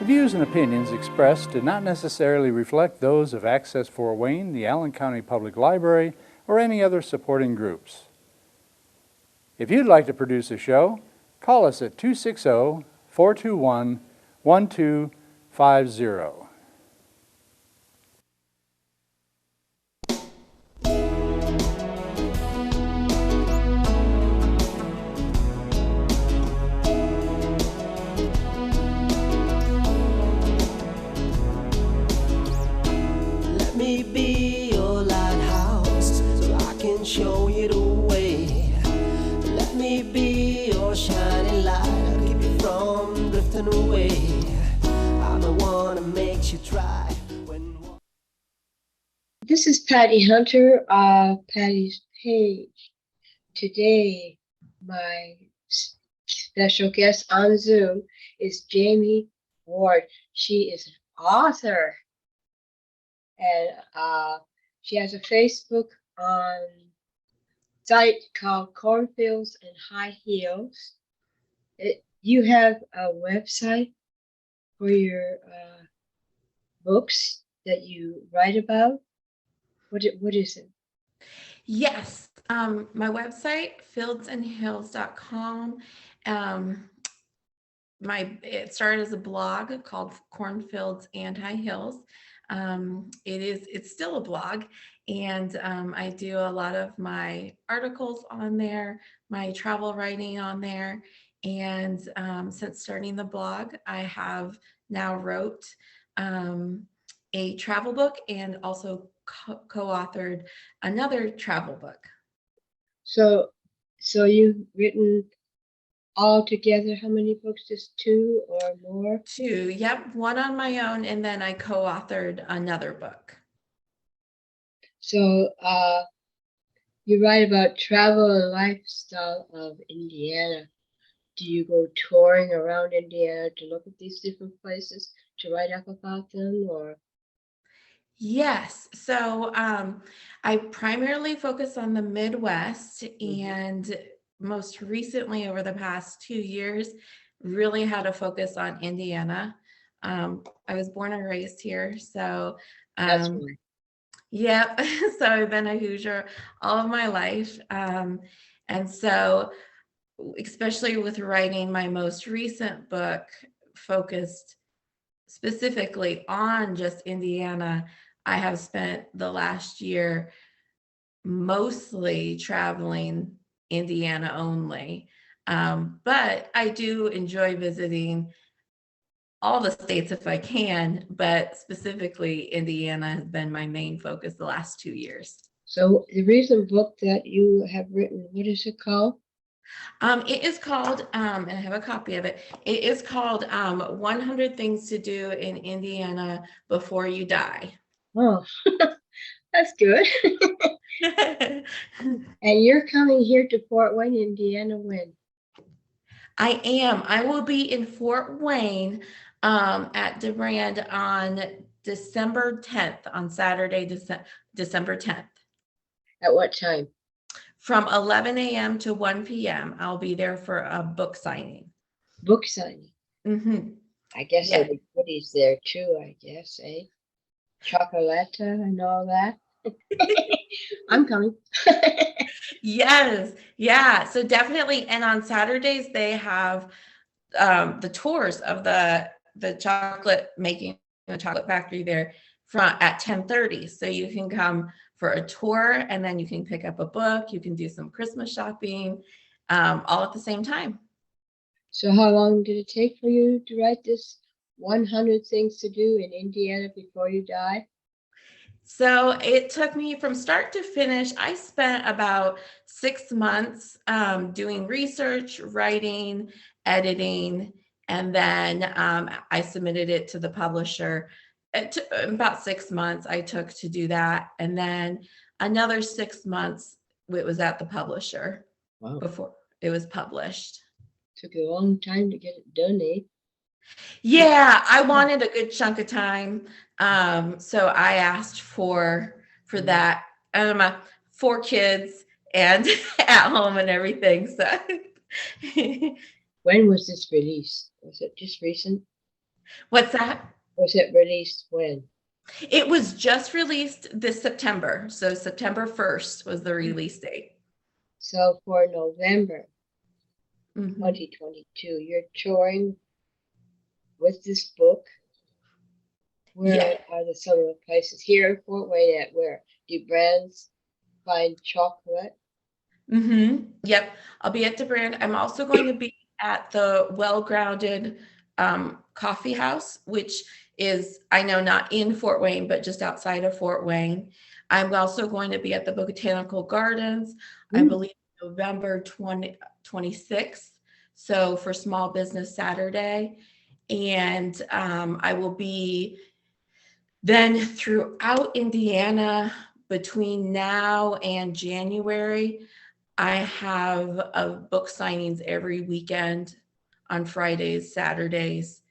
views and opinions expressed do not necessarily reflect those of Access Fort Wayne, the Allen County Public Library, or any other supporting groups. If you'd like to produce a show, call us at 260-421-1250. Let me be your lighthouse so I can show you the way. Let me be your shining light, I'll keep you from drifting away. I'm the one that makes you try when... This is Patty Hunter of Patty's Page. Today, my special guest on Zoom is Jamie Ward. She is an author, and she has a Facebook site called Cornfields and High Heels. You have a website for your books that you write about. What is it? Yes, my website, fieldsandhills.com. It started as a blog called Cornfields and High Hills. It's still a blog, and I do a lot of my articles on there, my travel writing on there. And since starting the blog, I have now wrote a travel book and also co-authored another travel book. So you've written all together how many books? Just 2 or more? 2, yep, one on my own, and then I co-authored another book. So you write about travel and lifestyle of Indiana. Do you go touring around Indiana to look at these different places to write up about them, or? Yes, so I primarily focus on the Midwest, and most recently over the past 2 years, really had a focus on Indiana. I was born and raised here, so That's why. yep. So I've been a Hoosier all of my life. And so, especially with writing my most recent book, focused specifically on just Indiana, I have spent the last year mostly traveling Indiana only. But I do enjoy visiting all the states if I can, but specifically Indiana has been my main focus the last 2 years. So the recent book that you have written, what is it called? It is called, and I have a copy of it. It is called 100 Things to Do in Indiana Before You Die. Oh, that's good. And you're coming here to Fort Wayne, Indiana, when? I am. I will be in Fort Wayne at DeBrand on December 10th, on Saturday, December 10th. At what time? From 11 a.m. to 1 p.m. I'll be there for a book signing. Book signing. Mm-hmm. I guess Yeah. there'll be goodies there too, I guess, eh? Chocolate and all that. I'm coming. Yes. Yeah. So definitely. And on Saturdays, they have the tours of the chocolate making, the chocolate factory there at 10:30. So you can come for a tour, and then you can pick up a book. You can do some Christmas shopping all at the same time. So how long did it take for you to write this 100 Things to Do in Indiana Before You Die? So it took me from start to finish. I spent about 6 months doing research, writing, editing, and then I submitted it to the publisher. It took about 6 months I took to do that. And then another 6 months it was at the publisher. Wow. Before it was published. Took a long time to get it done, eh? Yeah, I wanted a good chunk of time. So I asked for that. 4 kids and at home and everything. So When was this released? Was it just recent? What's that? Was it released when? It was just released this September. So September 1st was the release date. So for November Mhm. 2022, you're touring with this book. Where Yeah. are some of the places here in Fort Wayne at where? DeBrand's Fine Chocolate. Yep. I'll be at DeBrand. I'm also going to be at the Well-Grounded Coffee House, which is, I know, not in Fort Wayne, but just outside of Fort Wayne. I'm also going to be at the Botanical Gardens, I believe November 26th. So for Small Business Saturday. And I will be then throughout Indiana between now and January. I have book signings every weekend on Fridays, Saturdays,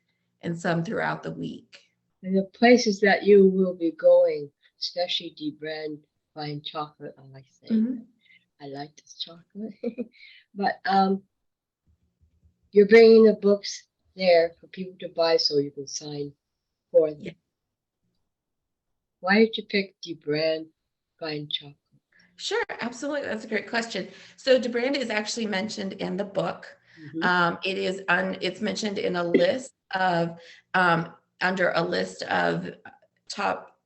and some throughout the week. And the places that you will be going, especially DeBrand Fine Chocolate, I like saying that. I like this chocolate. But you're bringing the books there for people to buy so you can sign for them. Yeah. Why did you pick DeBrand Fine Chocolate? Sure, absolutely. That's a great question. So DeBrand is actually mentioned in the book. It's mentioned in a list of under a list of top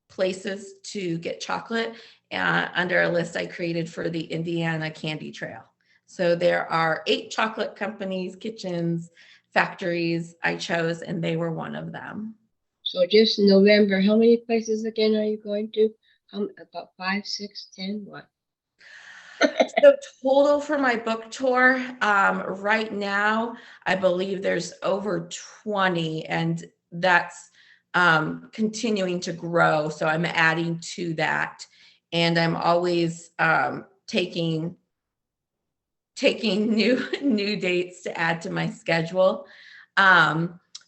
places to get chocolate under a list I created for the Indiana Candy Trail. So there are 8 chocolate companies, kitchens, factories I chose, and they were one of them. So just in November, how many places again are you going to? About 5, 6, 10, what? So total for my book tour, right now, I believe there's over 20, and that's continuing to grow. So I'm adding to that, and I'm always taking new dates to add to my schedule.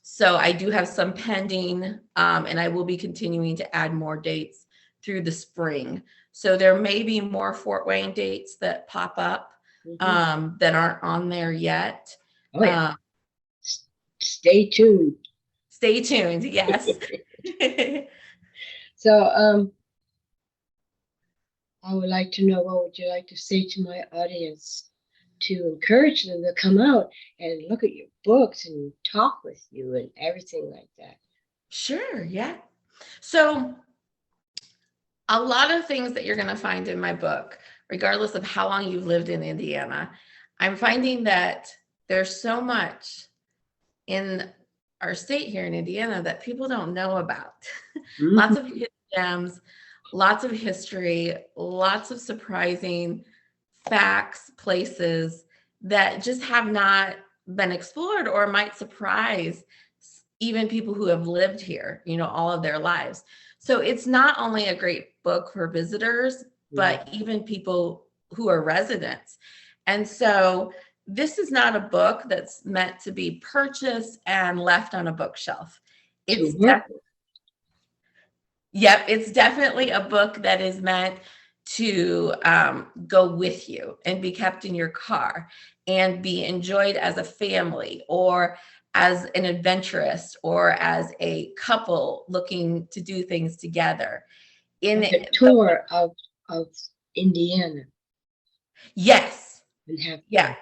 So I do have some pending, and I will be continuing to add more dates through the spring. So there may be more Fort Wayne dates that pop up that aren't on there yet. Oh, yeah. Stay tuned. Stay tuned. Yes. So I would like to know, what would you like to say to my audience to encourage them to come out and look at your books and talk with you and everything like that? Sure. Yeah. So a lot of things that you're going to find in my book, regardless of how long you've lived in Indiana, I'm finding that there's so much in our state here in Indiana that people don't know about. Lots of hidden gems, lots of history, lots of surprising facts, places that just have not been explored or might surprise even people who have lived here, all of their lives. So it's not only a great book for visitors, but even people who are residents. And so this is not a book that's meant to be purchased and left on a bookshelf. It's definitely a book that is meant to go with you and be kept in your car and be enjoyed as a family or as an adventurous or as a couple looking to do things together. In a tour of Indiana. Yes. And have fun. Yeah.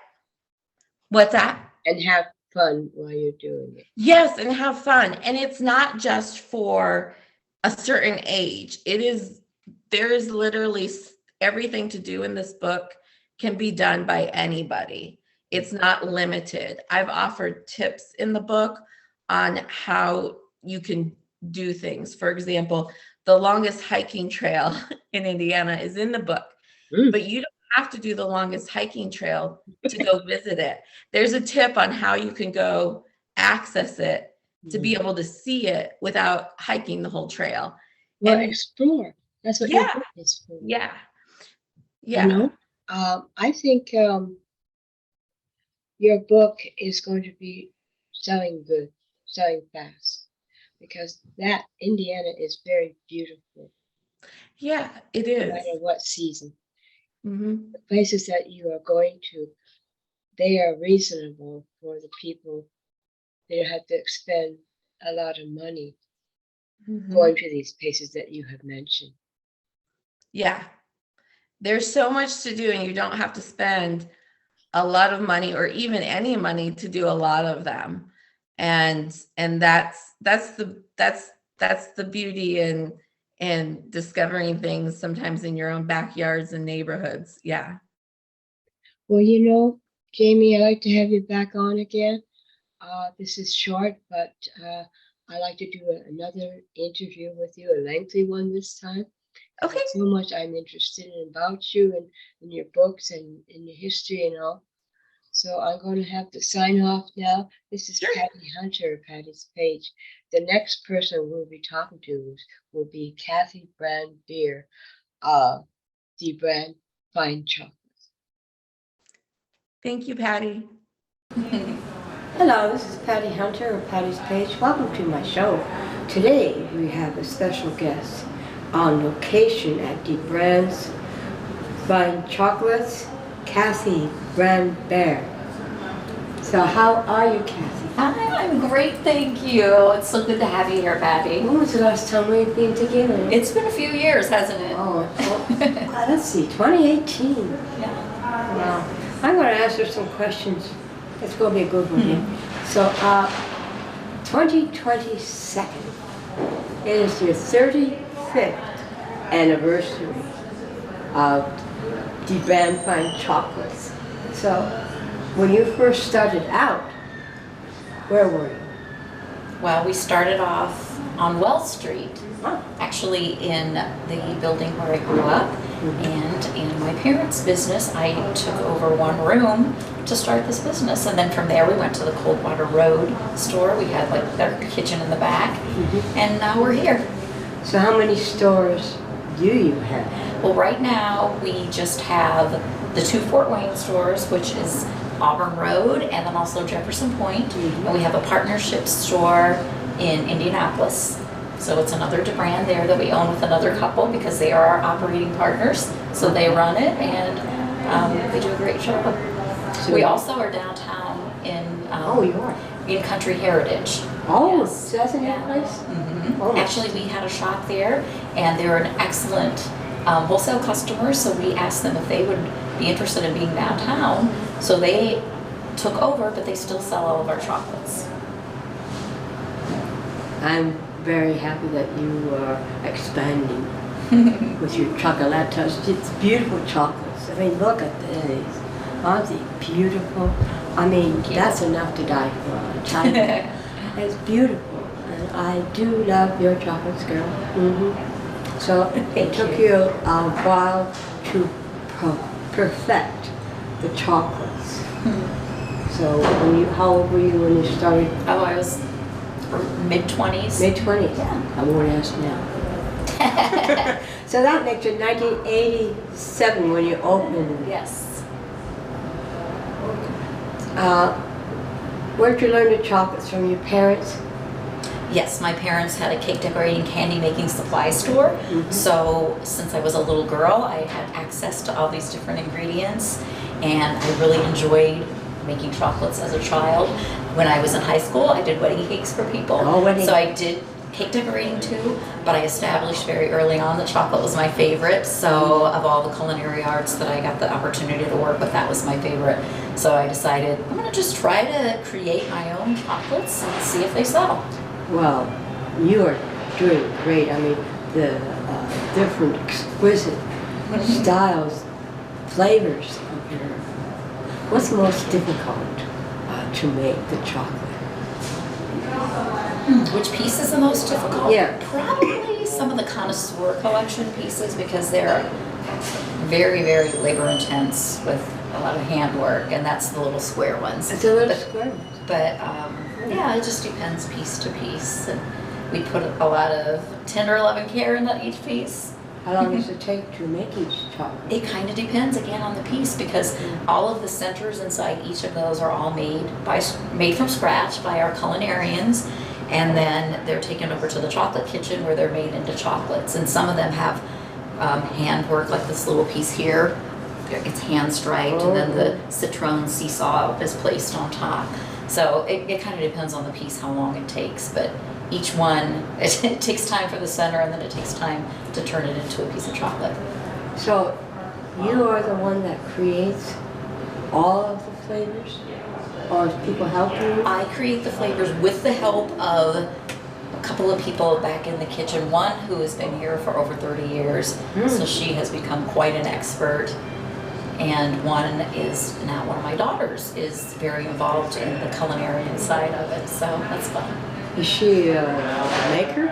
What's that? And have fun while you're doing it. Yes, and have fun. And it's not just for a certain age. There is literally everything to do in this book can be done by anybody. It's not limited. I've offered tips in the book on how you can do things. For example, the longest hiking trail in Indiana is in the book, but you don't have to do the longest hiking trail to go visit it. There's a tip on how you can go access it to be able to see it without hiking the whole trail. Well, explore. That's what your book is for. Yeah. Yeah. I think your book is going to be selling good, selling fast, because that Indiana is very beautiful. Yeah, it is. No matter what season. The places that you are going to, they are reasonable for the people they don't have to expend a lot of money Mhm. going to these places that you have mentioned. Yeah. There's so much to do, and you don't have to spend a lot of money or even any money to do a lot of them. And that's the beauty in discovering things sometimes in your own backyards and neighborhoods. Yeah. Well, Jamie, I'd like to have you back on again. This is short, but I'd like to do another interview with you, a lengthy one this time. Okay. There's so much I'm interested in about you and in your books and in your history and all. So I'm going to have to sign off now. This is Sure. Patty Hunter, Patty's Page. The next person we'll be talking to will be Cathy Brand-Beere, DeBrand Fine Chocolates. Thank you, Patty. Hello, this is Patty Hunter of Patty's Page. Welcome to my show. Today we have a special guest on location at DeBrand Fine Chocolates, Cathy Brand-Beere. So how are you, Cathy? Hi, I'm great, thank you. It's so good to have you here, Patty. When was the last time we've been together? It's been a few years, hasn't it? Oh, let's see, 2018. Yeah. Wow. I'm going to answer some questions. It's going to be a good one here. So, 2022, it is your 35th anniversary of DeBrand Fine Chocolates. So, when you first started out, where were you? Well, we started off on Wells Street, Oh. actually in the building where I grew up. And in my parents' business, I took over one room to start this business. And then from there, we went to the Coldwater Road store. We had like their kitchen in the back. And now we're here. So, how many stores do you have? Well, right now, we just have the 2 Fort Wayne stores, which is Auburn Road and then also Jefferson Point. And we have a partnership store in Indianapolis. So it's another DeBrand there that we own with another couple because they are our operating partners. So they run it and they do a great job. So We also are downtown in you are. in Country Heritage. Oh, Yes. so that's a new Yeah. place? Mhm. Oh. Actually, we had a shop there, and they were an excellent wholesale customer, so we asked them if they would be interested in being downtown. So they took over, but they still sell all of our chocolates. I'm very happy that you are expanding with your chocolates. It's beautiful chocolates. I mean, look at these. Aren't they beautiful? I mean, Thank you. that's enough to die for. I tell you. It's beautiful. And I do love your chocolates, girl. So it Thank took you. you a while to perfect the chocolates. So how old were you when you started? Oh, I was mid-20s. Mid-20s? Yeah. I won't ask now. So that makes it 1987 when you opened. Yes. Where'd you learn the chocolates from your parents? Yes, my parents had a cake decorating candy making supply store. So since I was a little girl, I had access to all these different ingredients, and I really enjoyed making chocolates as a child. When I was in high school, I did wedding cakes for people. Oh, wedding. So I did cake decorating too, but I established very early on that chocolate was my favorite. So of all the culinary arts that I got the opportunity to work with, that was my favorite. So I decided I'm gonna just try to create my own chocolates and see if they sell. Well, you are doing great. I mean, the different exquisite styles, flavors of your. What's most difficult to make the chocolate? Which piece is the most difficult? Yeah. Probably some of the connoisseur collection pieces because they're very, very labor intense with a lot of handwork, and that's the little square ones. It's a little But- square. But yeah, it just depends piece to piece. And we put a lot of 10 or 11 care into each piece. How long does it take to make each chocolate? It kind of depends again on the piece because all of the centers inside each of those are all made from scratch by our culinarians, and then they're taken over to the chocolate kitchen where they're made into chocolates. And some of them have handwork, like this little piece here. it's hand striped, and then the citron seesaw is placed on top. So it kind of depends on the piece how long it takes, but each one, it takes time for the center, and then it takes time to turn it into a piece of chocolate. So you are the one that creates all of the flavors? Or do people help you? I create the flavors with the help of a couple of people back in the kitchen. One who has been here for over 30 years, so she has become quite an expert. And one is now one of my daughters is very involved in the culinary side of it, so that's fun. Is she a maker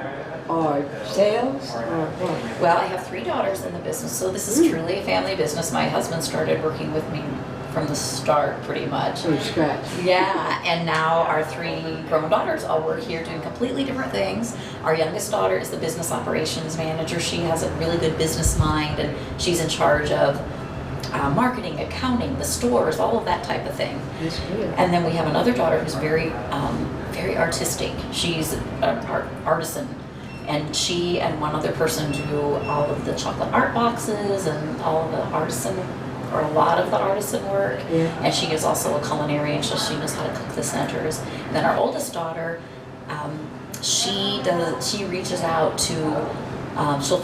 or sales or what? Well, I have 3 daughters in the business, so this is truly a family business. My husband started working with me from the start, pretty much. From scratch. Yeah, and now our 3 grown daughters all work here doing completely different things. Our youngest daughter is the business operations manager. She has a really good business mind, and she's in charge of marketing, accounting, the stores, all of that type of thing. That's good. And then we have another daughter who's very artistic. She's an artisan. And she and one other person do all of the chocolate art boxes and all of the artisan, or a lot of the artisan work. Yeah. And she is also a culinarian, so she knows how to cook the centers. And then our oldest daughter, she reaches out to, she'll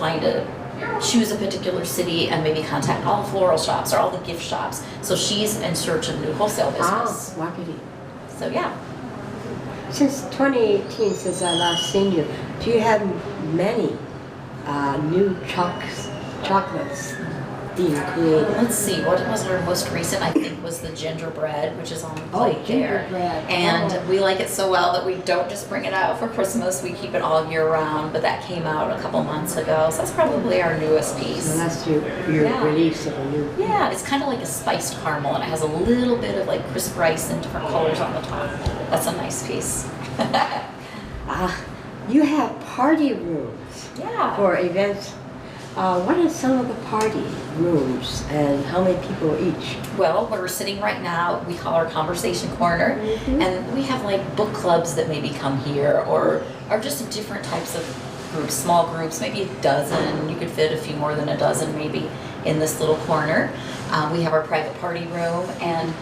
choose a particular city and maybe contact all the floral shops or all the gift shops. So she's in search of new wholesale business. Marketing. So yeah. Since 2018, since I last seen you, do you have many new chocolates being created? Let's see, what was our most recent, I think, was the gingerbread, which is on the plate there. Gingerbread. And we like it so well that we don't just bring it out for Christmas, we keep it all year round, but that came out a couple months ago, so that's probably our newest piece. So that's your Yeah. release of a new. Yeah, it's kind of like a spiced caramel, and it has a little bit of like crisp rice and different colors on the top. That's a nice piece. You have party rooms Yeah. for events. What are some of the party rooms and how many people each? Well, where we're sitting right now, we call our conversation corner, and we have like book clubs that maybe come here, or just different types of groups, small groups, maybe a dozen. You could fit a few more than a dozen maybe in this little corner. We have our private party room, and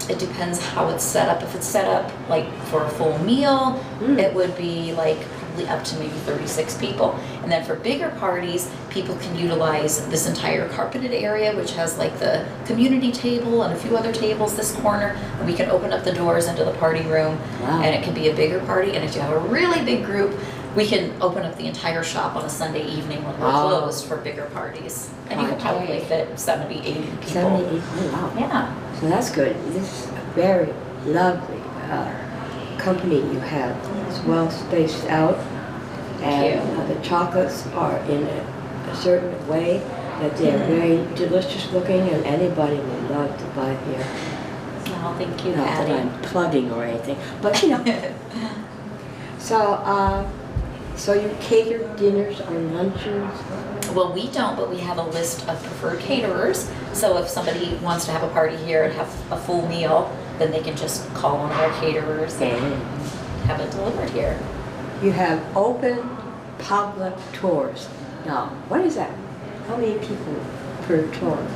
it depends how it's set up. If it's set up like for a full meal, it would be like probably up to maybe 36 people. And then for bigger parties, people can utilize this entire carpeted area, which has like the community table and a few other tables, this corner, and we can open up the doors into the party room. Wow. And it can be a bigger party. And if you have a really big group, we can open up the entire shop on a Sunday evening when we're closed for bigger parties. And you can probably fit 70, 80 people. 70, 80, wow. Yeah. So that's good. This is a very lovely company you have. It's well spaced out, and the chocolates are in a certain way that they're very delicious looking, and anybody would love to buy here. Well, thank you, Not that Patty. I'm plugging or anything, but you know. So you cater dinners or lunches? Well, we don't, but we have a list of preferred caterers. So if somebody wants to have a party here and have a full meal, then they can just call one of our caterers and have it delivered here. You have open public tours. Now, what is that? How many people per tour?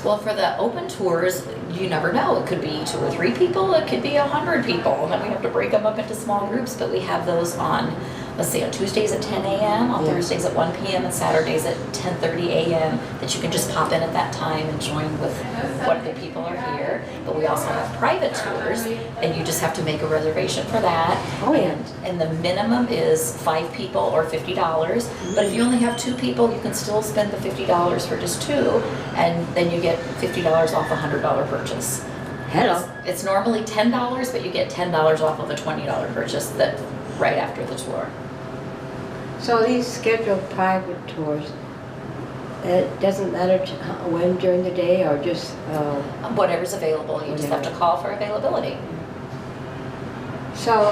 Well, for the open tours, you never know. It could be 2 or 3 people. It could be 100 people. And then we have to break them up into small groups. But we have those on, let's see, on Tuesdays at 10 a.m., on Thursdays at 1 p.m., and Saturdays at 10:30 a.m. that you can just pop in at that time and join with what the people are here. But we also have private tours, and you just have to make a reservation for that. Oh, yeah. And the minimum is 5 people or $50. But if you only have 2 people, you can still spend the $50 for just 2, and then you get $50 off a $100 purchase. Hello. It's normally $10, but you get $10 off of a $20 purchase that right after the tour. So these scheduled private tours, it doesn't matter when during the day or just... Whatever's available, you just have to call for availability. So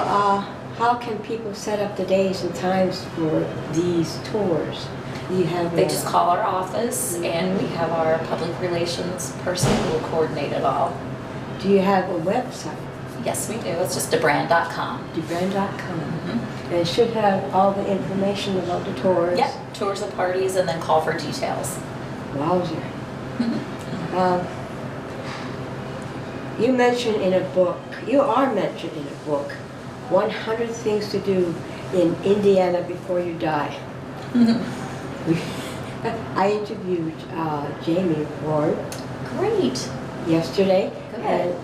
how can people set up the days and times for these tours? You have They just call our office, and we have our public relations person who will coordinate it all. Do you have a website? Yes, we do. It's just DeBrand.com. DeBrand.com. And it should have all the information about the tours. Yep, tours and parties, and then call for details. Wowzer. You mentioned in a book, you are mentioned in a book, 100 Things to Do in Indiana Before You Die. I interviewed Jamie Ward Great. yesterday, Good. and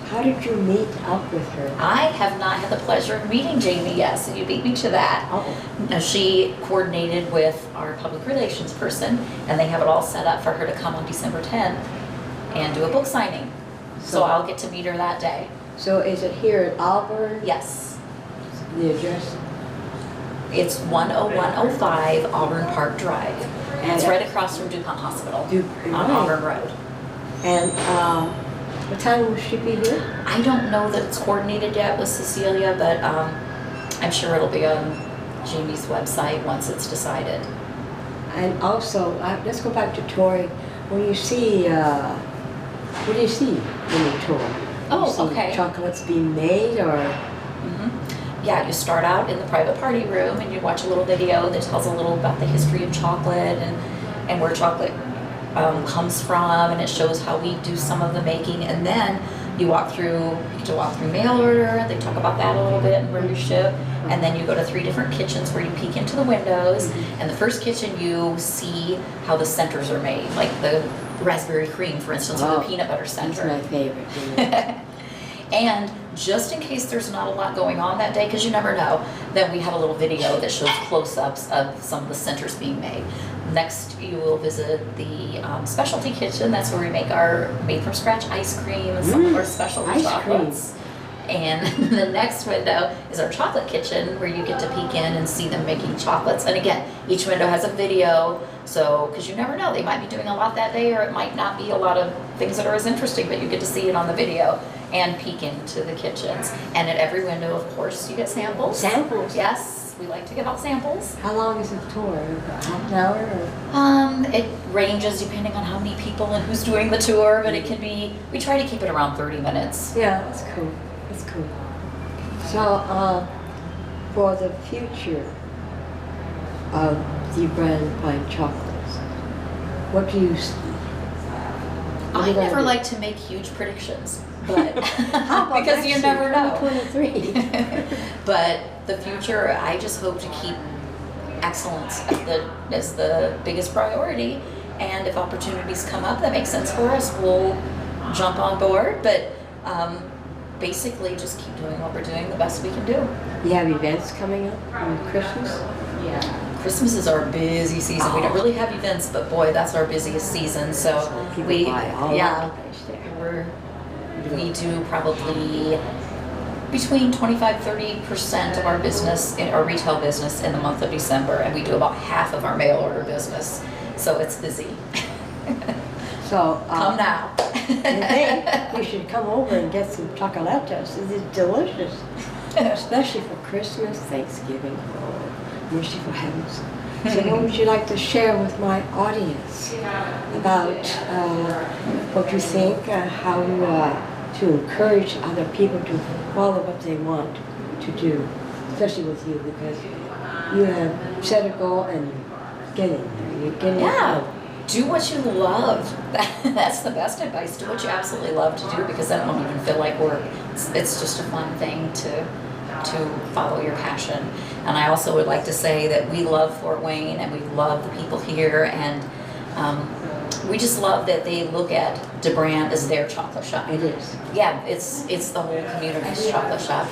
how did you meet up with her? I have not had the pleasure of meeting Jamie yet, so you beat me to that. Oh, Now, she coordinated with our public relations person, and they have it all set up for her to come on December 10th and do a book signing. So I'll get to meet her that day. so is it here at Auburn? Yes. The address? It's 10105 Auburn Park Drive. And it's right across from DuPont Hospital on Right. Auburn Road. And what time will she be here? I don't know that it's coordinated yet with Cecilia, but I'm sure it'll be on Jamie's website once it's decided. And also, let's go back to touring. When you see, what do you see when you tour? Oh, you see okay. Chocolates being made, or Yeah, you start out in the private party room and you watch a little video that tells a little about the history of chocolate and where chocolate comes from, and it shows how we do some of the making, and then you get to walk through mail order. They talk about that a little bit and where we ship, and then you go to 3 different kitchens where you peek into the windows. And the first kitchen, you see how the centers are made, like the raspberry cream, for instance, or the peanut butter that's center. my favorite. Yeah. And just in case there's not a lot going on that day, because you never know, then we have a little video that shows close-ups of some of the centers being made. Next, you will visit the specialty kitchen. That's where we make our made-from-scratch ice cream and some of our specialty ice chocolates. And the next window is our chocolate kitchen, where you get to peek in and see them making chocolates. And again, each window has a video, so, because you never know, they might be doing a lot that day, or it might not be a lot of things that are as interesting, but you get to see it on the video and peek into the kitchens. And at every window, of course, you get samples. Samples? Yes, we like to give out samples. How long is the tour? Half an hour? Or? It ranges depending on how many people and who's doing the tour, but it can be, we try to keep it around 30 minutes. Yeah, that's cool. That's cool. So, for the future of DeBrand Fine Chocolates, what do you see? What I do you never do? like to make huge predictions, but How about because next you year, never know. 2023? But the future, I just hope to keep excellence as the biggest priority. And if opportunities come up that make sense for us, we'll jump on board. But basically, just keep doing what we're doing the best we can do. You have events coming up on Christmas? Christmas is our busy season. We don't really have events, but boy, that's our busiest season. So People we, buy all over yeah, the place there. we do probably between 25-30% of our business, in our retail business, in the month of December, and we do about half of our mail order business. So it's busy. So, Come now. I think you should come over and get some chocolates. It is delicious, especially for Christmas, Thanksgiving, oh, merciful heavens. So what would you like to share with my audience about what you think, how to encourage other people to follow what they want to do, especially with you, because you have set a goal and you're getting there. You're getting Yeah. there. Do what you love. That's the best advice. Do what you absolutely love to do, because then it won't even feel like work. It's just a fun thing to follow your passion. And I also would like to say that we love Fort Wayne and we love the people here, and we just love that they look at DeBrand as their chocolate shop. It is. Yeah, it's the whole community's chocolate shop.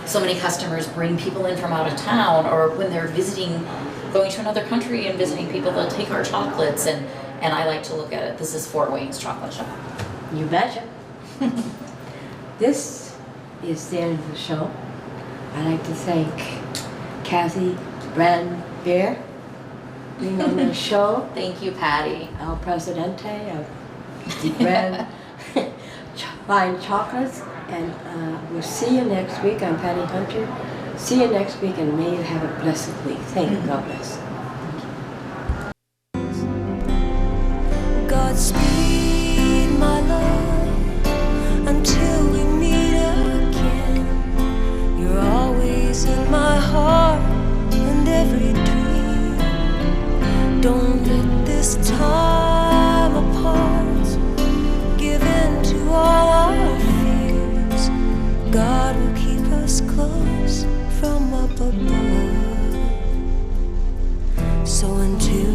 So many customers bring people in from out of town, or when they're going to another country and visiting people, they'll take our chocolates, and I like to look at it. This is Fort Wayne's chocolate shop. You betcha. This is the end of the show. I'd like to thank Cathy Brand-Beere being on the show, Thank you, Patty. El Presidente of DeBrand Fine Chocolates, and we'll see you next week. I'm Patty Hunter. See you next week, and may you have a blessed week. Thank you. God bless. Godspeed, my love, until we meet again. You're always in my heart and every dream. Don't let this time apart going to